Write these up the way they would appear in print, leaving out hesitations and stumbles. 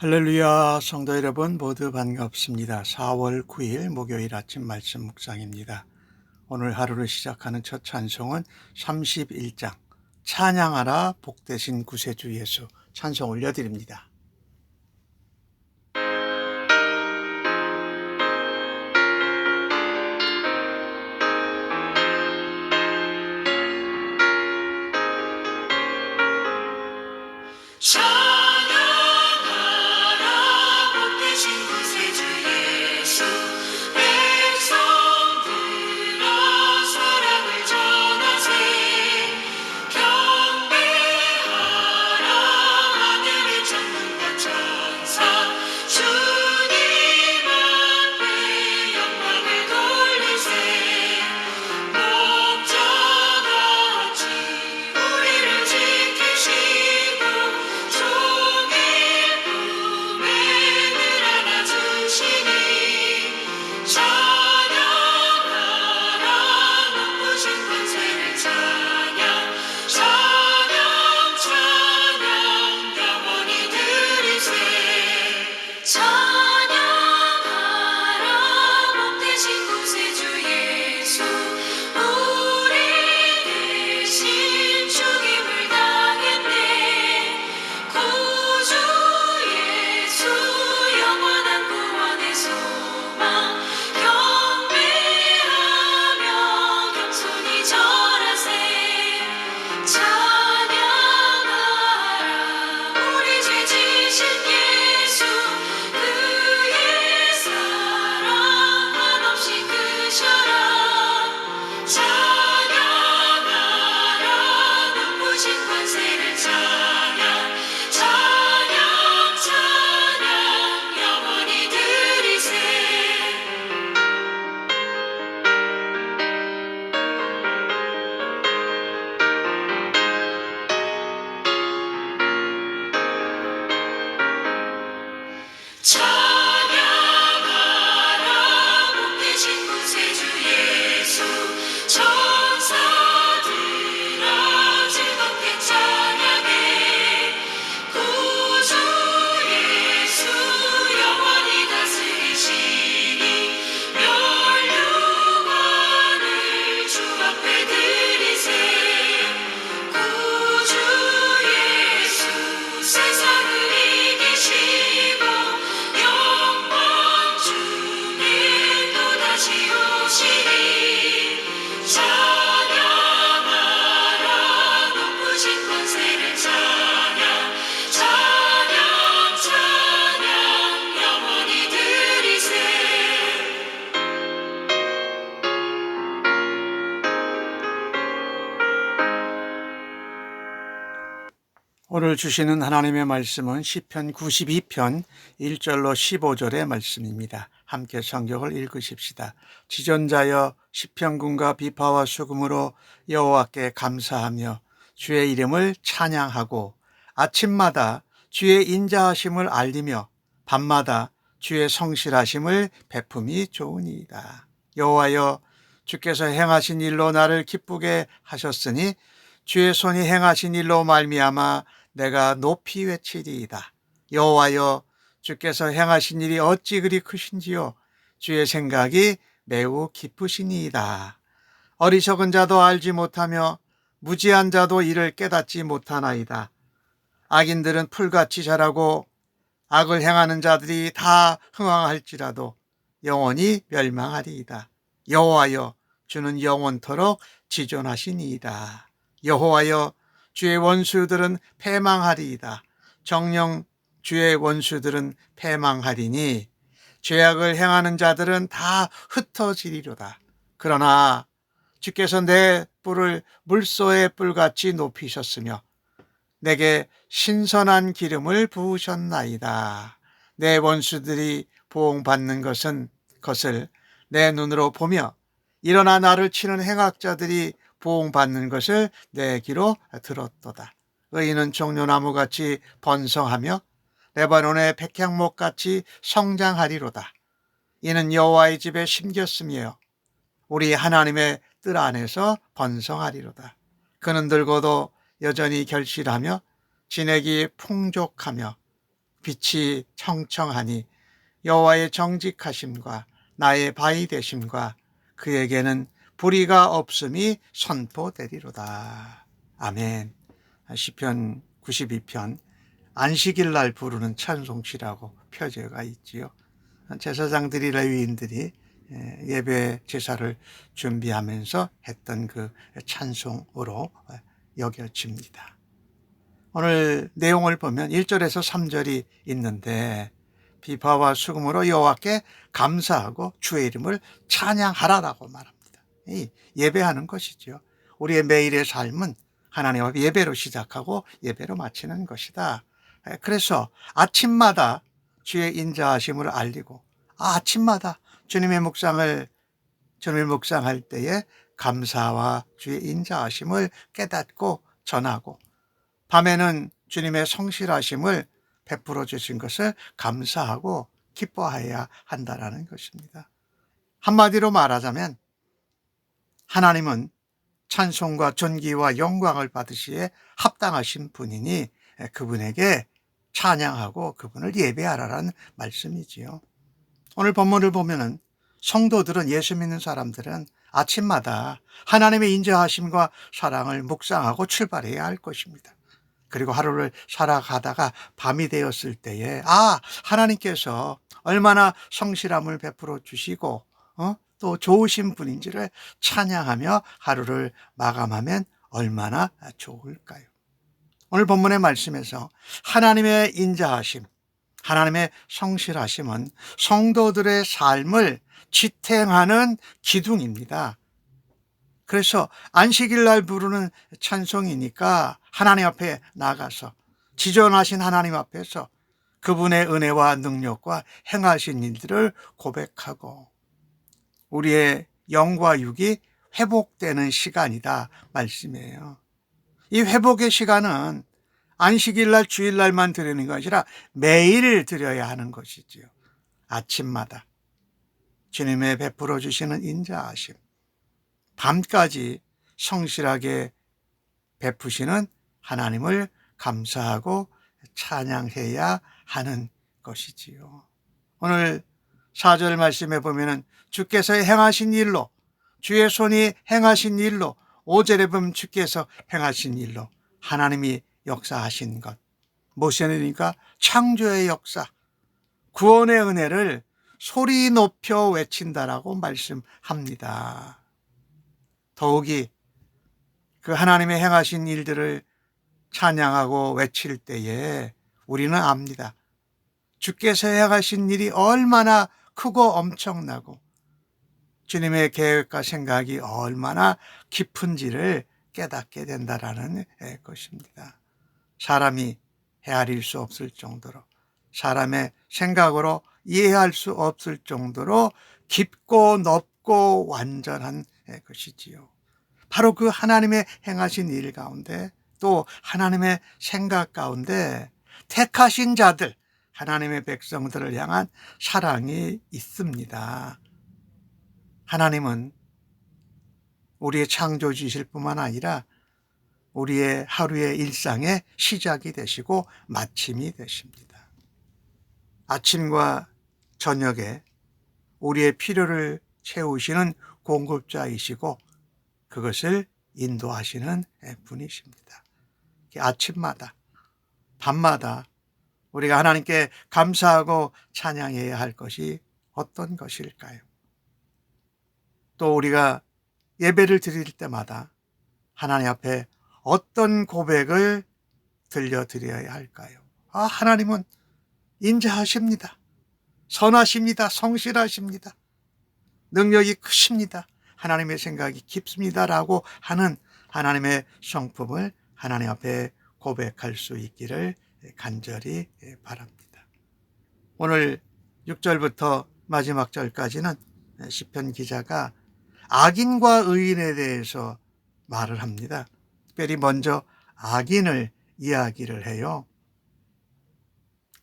할렐루야, 성도 여러분 모두 반갑습니다. 4월 9일 목요일 아침 말씀 묵상입니다. 오늘 하루를 시작하는 첫 찬송은 31장 찬양하라 복되신 구세주 예수 찬송 올려드립니다. 오늘 주시는 하나님의 말씀은 시편 92편 1절로 15절의 말씀입니다. 함께 성경을 읽으십시다. 지존자여 시편군과 비파와 수금으로 여호와께 감사하며 주의 이름을 찬양하고 아침마다 주의 인자하심을 알리며 밤마다 주의 성실하심을 베품이 좋으니이다. 여호와여 주께서 행하신 일로 나를 기쁘게 하셨으니 주의 손이 행하신 일로 말미암아 내가 높이 외치리이다. 여호와여 주께서 행하신 일이 어찌 그리 크신지요. 주의 생각이 매우 깊으시니이다. 어리석은 자도 알지 못하며 무지한 자도 이를 깨닫지 못하나이다. 악인들은 풀같이 자라고 악을 행하는 자들이 다 흥황할지라도 영원히 멸망하리이다. 여호와여 주는 영원토록 지존하시니이다. 여호와여 주의 원수들은 패망하리이다. 정녕 주의 원수들은 패망하리니 죄악을 행하는 자들은 다 흩어지리로다. 그러나 주께서 내 뿔을 물소의 뿔같이 높이셨으며 내게 신선한 기름을 부으셨나이다. 내 원수들이 보응받는 것을 내 눈으로 보며 일어나 나를 치는 행악자들이 보응받는 것을 내 귀로 들었도다. 의인은 종려나무같이 번성하며 레바논의 백향목같이 성장하리로다. 이는 여호와의 집에 심겼으며 우리 하나님의 뜰 안에서 번성하리로다. 그는 늙어도 여전히 결실하며 진액이 풍족하며 빛이 청청하니 여호와의 정직하심과 나의 바위 되심과 그에게는 불의가 없음이 선포되리로다. 아멘. 시편 92편 안식일 날 부르는 찬송시라고 표제가 있지요. 제사장들이 레위인들이 예배 제사를 준비하면서 했던 그 찬송으로 여겨집니다. 오늘 내용을 보면 1절에서 3절이 있는데 비파와 수금으로 여호와께 감사하고 주의 이름을 찬양하라라고 말합니다. 예배하는 것이죠. 우리의 매일의 삶은 하나님 앞에 예배로 시작하고 예배로 마치는 것이다. 그래서 아침마다 주의 인자하심을 알리고 아침마다 주님의 묵상할 때에 감사와 주의 인자하심을 깨닫고 전하고 밤에는 주님의 성실하심을 베풀어 주신 것을 감사하고 기뻐해야 한다는 것입니다. 한마디로 말하자면 하나님은 찬송과 존귀와 영광을 받으시기에 합당하신 분이니 그분에게 찬양하고 그분을 예배하라는 말씀이지요. 오늘 본문을 보면은 성도들은, 예수 믿는 사람들은 아침마다 하나님의 인자하심과 사랑을 묵상하고 출발해야 할 것입니다. 그리고 하루를 살아가다가 밤이 되었을 때에 하나님께서 얼마나 성실함을 베풀어 주시고 또 좋으신 분인지를 찬양하며 하루를 마감하면 얼마나 좋을까요? 오늘 본문의 말씀에서 하나님의 인자하심, 하나님의 성실하심은 성도들의 삶을 지탱하는 기둥입니다. 그래서 안식일 날 부르는 찬송이니까 하나님 앞에 나가서 지존하신 하나님 앞에서 그분의 은혜와 능력과 행하신 일들을 고백하고 우리의 영과 육이 회복되는 시간이다 말씀이에요. 이 회복의 시간은 안식일 날 주일날만 드리는 것이 아니라 매일 드려야 하는 것이지요. 아침마다 주님의 베풀어 주시는 인자하심, 밤까지 성실하게 베푸시는 하나님을 감사하고 찬양해야 하는 것이지요. 오늘 4절 말씀에 보면은 주께서 행하신 일로, 주의 손이 행하신 일로, 5절에 보면 주께서 행하신 일로 하나님이 역사하신 것, 무엇이니까 창조의 역사, 구원의 은혜를 소리 높여 외친다라고 말씀합니다. 더욱이 그 하나님의 행하신 일들을 찬양하고 외칠 때에 우리는 압니다. 주께서 행하신 일이 얼마나 크고 엄청나고 주님의 계획과 생각이 얼마나 깊은지를 깨닫게 된다라는 것입니다. 사람이 헤아릴 수 없을 정도로, 사람의 생각으로 이해할 수 없을 정도로 깊고 넓고 완전한 것이지요. 바로 그 하나님의 행하신 일 가운데 또 하나님의 생각 가운데 택하신 자들, 하나님의 백성들을 향한 사랑이 있습니다. 하나님은 우리의 창조주이실 뿐만 아니라 우리의 하루의 일상의 시작이 되시고 마침이 되십니다. 아침과 저녁에 우리의 필요를 채우시는 공급자이시고 그것을 인도하시는 분이십니다. 아침마다 밤마다 우리가 하나님께 감사하고 찬양해야 할 것이 어떤 것일까요? 또 우리가 예배를 드릴 때마다 하나님 앞에 어떤 고백을 들려드려야 할까요? 하나님은 인자하십니다. 선하십니다. 성실하십니다. 능력이 크십니다. 하나님의 생각이 깊습니다라고 하는 하나님의 성품을 하나님 앞에 고백할 수 있기를 간절히 바랍니다. 오늘 6절부터 마지막 절까지는 시편 기자가 악인과 의인에 대해서 말을 합니다. 특별히 먼저 악인을 이야기를 해요.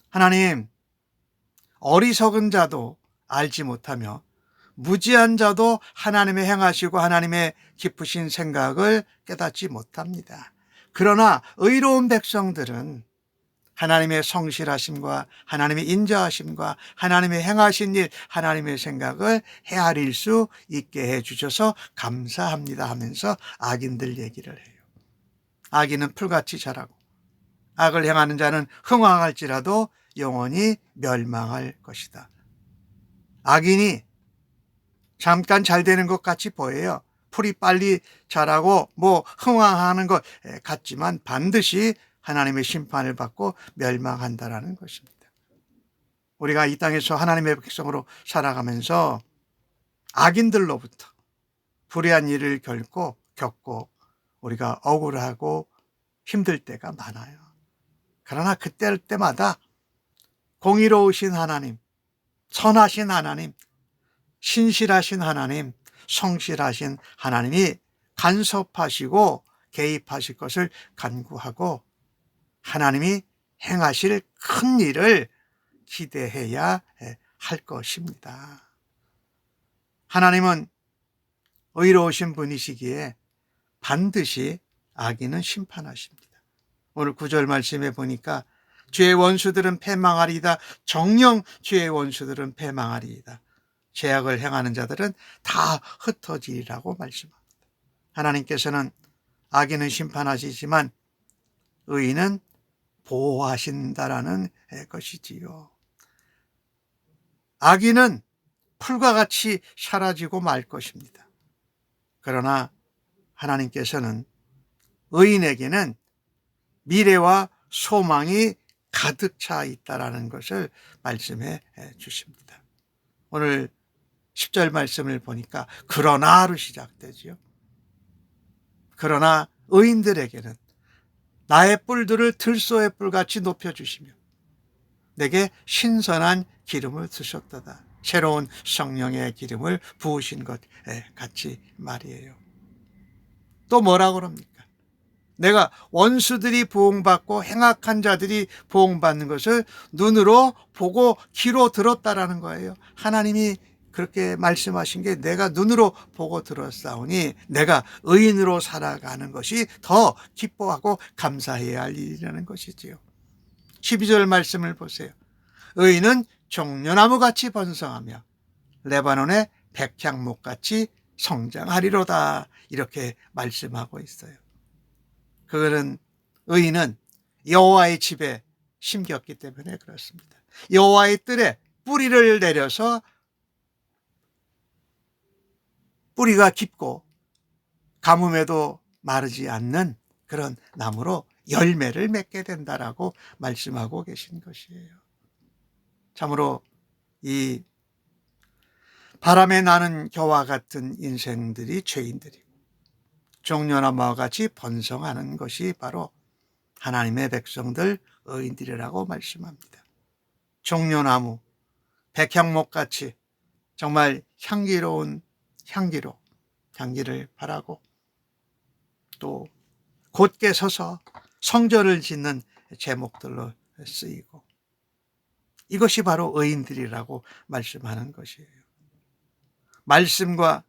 하나님, 어리석은 자도 알지 못하며 무지한 자도 하나님의 행하시고 하나님의 깊으신 생각을 깨닫지 못합니다. 그러나 의로운 백성들은 하나님의 성실하심과 하나님의 인자하심과 하나님의 행하신 일, 하나님의 생각을 헤아릴 수 있게 해주셔서 감사합니다 하면서 악인들 얘기를 해요. 악인은 풀같이 자라고 악을 행하는 자는 흥황할지라도 영원히 멸망할 것이다. 악인이 잠깐 잘 되는 것 같이 보여요. 풀이 빨리 자라고 흥황하는 것 같지만 반드시 하나님의 심판을 받고 멸망한다라는 것입니다. 우리가 이 땅에서 하나님의 백성으로 살아가면서 악인들로부터 불의한 일을 겪고 우리가 억울하고 힘들 때가 많아요. 그러나 그때마다 공의로우신 하나님, 선하신 하나님, 신실하신 하나님, 성실하신 하나님이 간섭하시고 개입하실 것을 간구하고 하나님이 행하실 큰 일을 기대해야 할 것입니다. 하나님은 의로우신 분이시기에 반드시 악인은 심판하십니다. 오늘 9절 말씀에 보니까 죄의 원수들은 패망하리이다. 정녕 죄의 원수들은 패망하리이다. 죄악을 행하는 자들은 다 흩어지리라고 말씀합니다. 하나님께서는 악인은 심판하시지만 의인은 보호하신다라는 것이지요. 악인은 풀과 같이 사라지고 말 것입니다. 그러나 하나님께서는 의인에게는 미래와 소망이 가득 차 있다라는 것을 말씀해 주십니다. 오늘 10절 말씀을 보니까 그러나로 시작되지요. 그러나 의인들에게는 나의 뿔들을 들소의 뿔같이 높여주시며 내게 신선한 기름을 주셨도다. 새로운 성령의 기름을 부으신 것 같이 말이에요. 또 뭐라고 그럽니까? 내가 원수들이 보응받고 행악한 자들이 보응받는 것을 눈으로 보고 귀로 들었다라는 거예요. 하나님이 그렇게 말씀하신 게 내가 눈으로 보고 들었사오니 내가 의인으로 살아가는 것이 더 기뻐하고 감사해야 할 일이라는 것이지요. 12절 말씀을 보세요. 의인은 종려나무같이 번성하며 레바논의 백향목같이 성장하리로다. 이렇게 말씀하고 있어요. 그거는 의인은 여호와의 집에 심겼기 때문에 그렇습니다. 여호와의 뜰에 뿌리를 내려서 뿌리가 깊고 가뭄에도 마르지 않는 그런 나무로 열매를 맺게 된다라고 말씀하고 계신 것이에요. 참으로 이 바람에 나는 겨와 같은 인생들이 죄인들이고 종려나무와 같이 번성하는 것이 바로 하나님의 백성들 의인들이라고 말씀합니다. 종려나무, 백향목같이 정말 향기로운 향기를 바라고 또 곧게 서서 성전을 짓는 제목들로 쓰이고 이것이 바로 의인들이라고 말씀하는 것이에요. 말씀과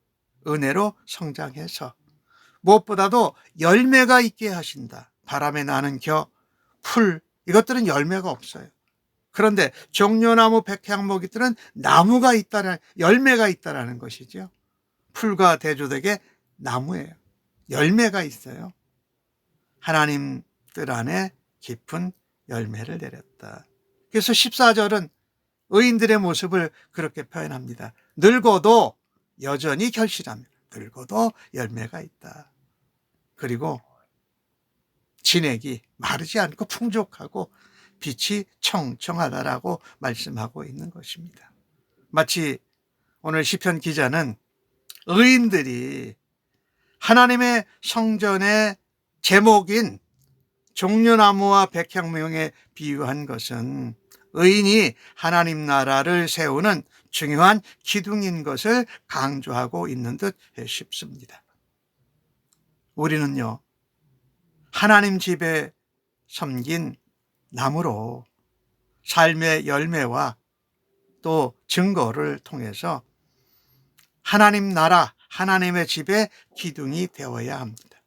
은혜로 성장해서 무엇보다도 열매가 있게 하신다. 바람에 나는 겨, 풀 이것들은 열매가 없어요. 그런데 종려나무, 백향목이들은 나무가 있다는 열매가 있다라는 것이죠. 풀과 대조되게 나무예요. 열매가 있어요. 하나님 뜰 안에 깊은 열매를 내렸다. 그래서 14절은 의인들의 모습을 그렇게 표현합니다. 늙어도 여전히 결실하며 늙어도 열매가 있다. 그리고 진액이 마르지 않고 풍족하고 빛이 청청하다라고 말씀하고 있는 것입니다. 마치 오늘 시편 기자는 의인들이 하나님의 성전의 제목인 종려나무와 백향목에 비유한 것은 의인이 하나님 나라를 세우는 중요한 기둥인 것을 강조하고 있는 듯 싶습니다. 우리는요, 하나님 집에 섬긴 나무로 삶의 열매와 또 증거를 통해서 하나님 나라, 하나님의 집의 기둥이 되어야 합니다.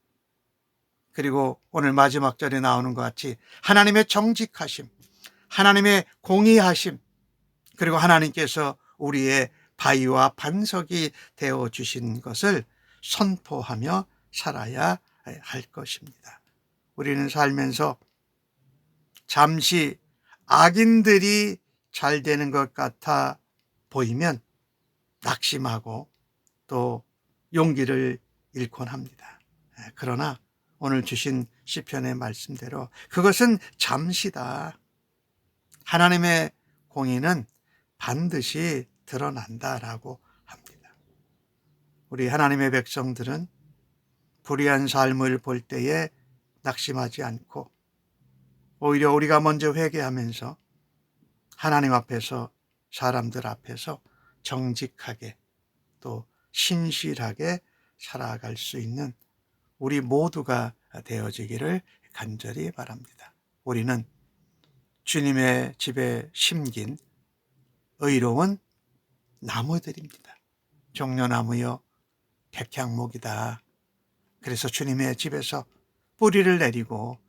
그리고 오늘 마지막 절에 나오는 것 같이 하나님의 정직하심, 하나님의 공의하심, 그리고 하나님께서 우리의 바위와 반석이 되어 주신 것을 선포하며 살아야 할 것입니다. 우리는 살면서 잠시 악인들이 잘 되는 것 같아 보이면 낙심하고 또 용기를 잃곤 합니다. 그러나 오늘 주신 시편의 말씀대로 그것은 잠시다. 하나님의 공의는 반드시 드러난다라고 합니다. 우리 하나님의 백성들은 불의한 삶을 볼 때에 낙심하지 않고 오히려 우리가 먼저 회개하면서 하나님 앞에서, 사람들 앞에서 정직하게 또 신실하게 살아갈 수 있는 우리 모두가 되어지기를 간절히 바랍니다. 우리는 주님의 집에 심긴 의로운 나무들입니다. 종려나무여 백향목이다. 그래서 주님의 집에서 뿌리를 내리고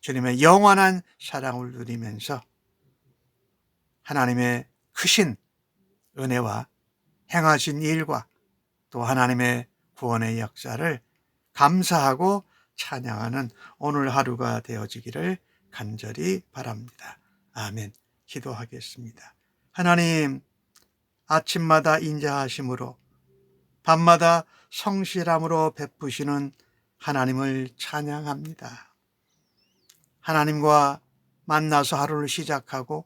주님의 영원한 사랑을 누리면서 하나님의 크신 은혜와 행하신 일과 또 하나님의 구원의 역사를 감사하고 찬양하는 오늘 하루가 되어지기를 간절히 바랍니다. 아멘. 기도하겠습니다. 하나님, 아침마다 인자하심으로 밤마다 성실함으로 베푸시는 하나님을 찬양합니다. 하나님과 만나서 하루를 시작하고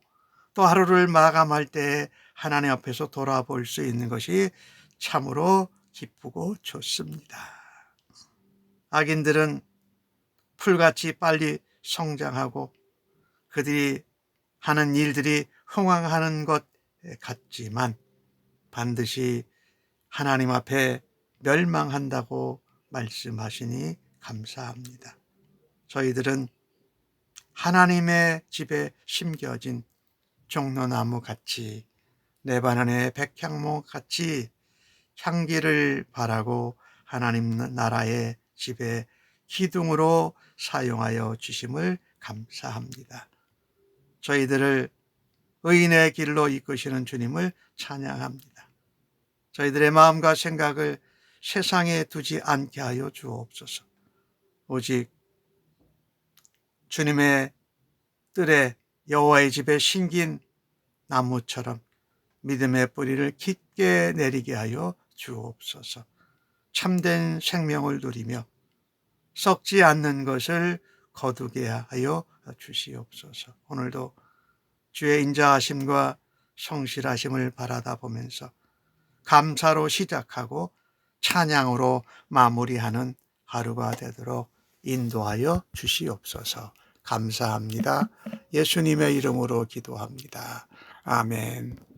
또 하루를 마감할 때 하나님 앞에서 돌아볼 수 있는 것이 참으로 기쁘고 좋습니다. 악인들은 풀같이 빨리 성장하고 그들이 하는 일들이 흥황하는 것 같지만 반드시 하나님 앞에 멸망한다고 말씀하시니 감사합니다. 저희들은 하나님의 집에 심겨진 종려나무 같이 레바논의 백향목 같이 향기를 바라고 하나님 나라의 집에 기둥으로 사용하여 주심을 감사합니다. 저희들을 의인의 길로 이끄시는 주님을 찬양합니다. 저희들의 마음과 생각을 세상에 두지 않게 하여 주옵소서. 오직 주님의 뜰에 여호와의 집에 심긴 나무처럼 믿음의 뿌리를 깊게 내리게 하여 주옵소서. 참된 생명을 누리며 썩지 않는 것을 거두게 하여 주시옵소서. 오늘도 주의 인자하심과 성실하심을 바라다 보면서 감사로 시작하고 찬양으로 마무리하는 하루가 되도록 인도하여 주시옵소서. 감사합니다. 예수님의 이름으로 기도합니다. 아멘.